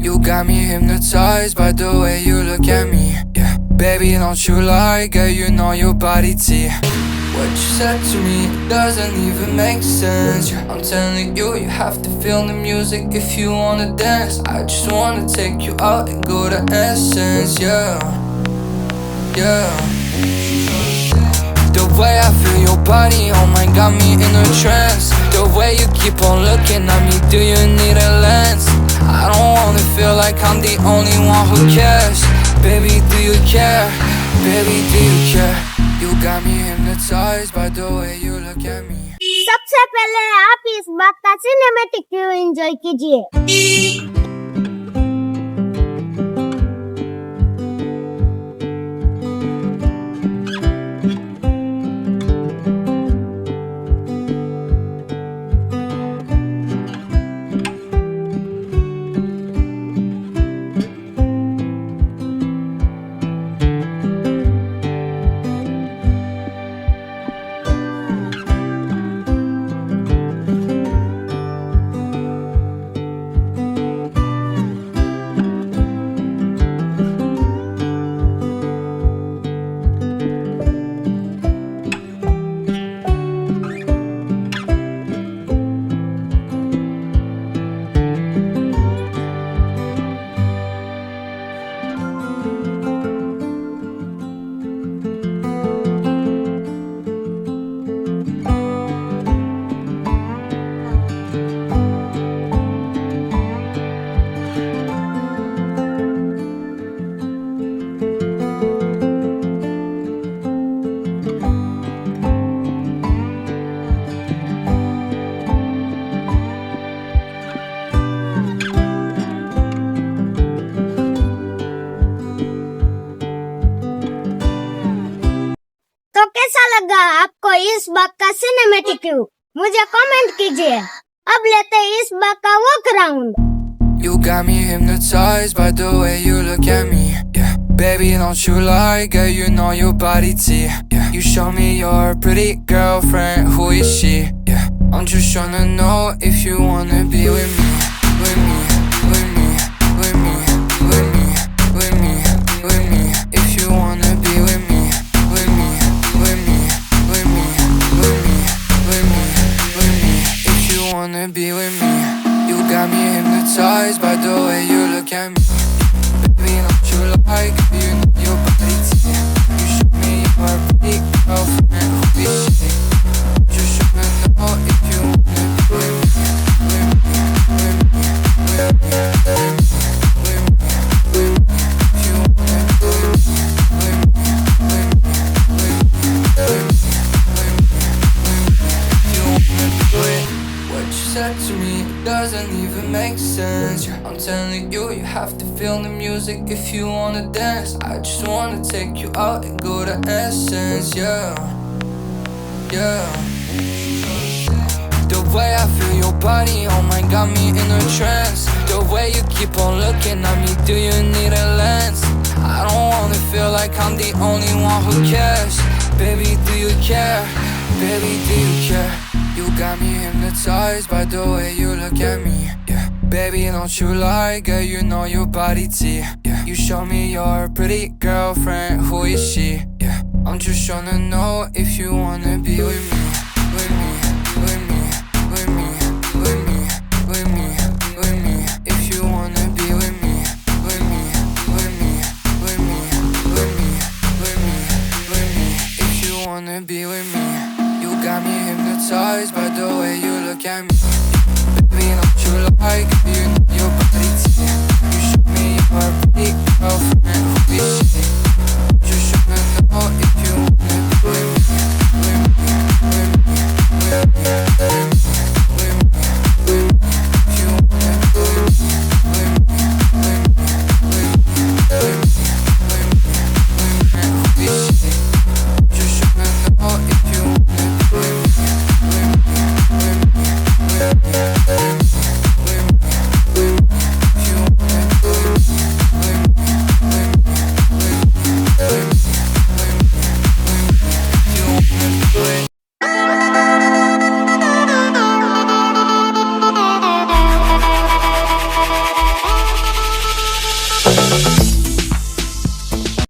You got me hypnotized by the way you look at me. Yeah, baby, don't you lie, girl, you know your body tea. What you said to me doesn't even make sense. Yeah, I'm telling you, you have to feel the music if you wanna dance. I just wanna take you out and go to Essence. Yeah, yeah. The way I feel your body, oh my, got me in a trance. The way you keep on looking at me, do you need a lens? I don't wanna feel like I'm the only one who cares. Baby, do you care? Baby, do you care? You got me hypnotized by the way you look at me. सबसे पहले आप इस बात का cinematic view enjoy कीजिए। तो कैसा लगा आपको इस बाग का सिनेमैटिक व्यू? मुझे कमेंट कीजिए। अब लेते हैं इस बाग का walk around. You got me hypnotized by the way you look at me. Yeah, baby, don't you lie, girl, you know your body tea. Yeah, you show me your pretty girlfriend, who is she? Yeah, I'm just tryna know if you wanna be with me, with me, with me, with me, with me, with me, with me. If you wanna be with me, with me, with me, with me, with me, with me, with me. If you wanna be with me. You got me hypnotized by the way you look at me. Baby, don't you like, you know your body tea. You show me your pretty girlfriend, who is she? Just wanna know if you wanna be with me, with me, with me, with me, with me, with me, with me. If you wanna be with me, with me, with me, with me, with me, with me, with me. If you wanna be with me. What you said to me doesn't even make sense. Yeah, I'm telling you, you have to feel the music if you wanna dance. I just wanna take you out and go to Essence. Yeah, yeah. The way I feel your body, oh my, got me in a trance. The way you keep on looking at me, do you need a lens? I don't wanna feel like I'm the only one who cares. Baby, do you care? Baby, do you care? You got me hypnotized by the way you look at me. Yeah, baby, don't you lie, girl, you know your body tea. Yeah, you show me your pretty girlfriend, who is she? Yeah, I'm just tryna know if you wanna be with me,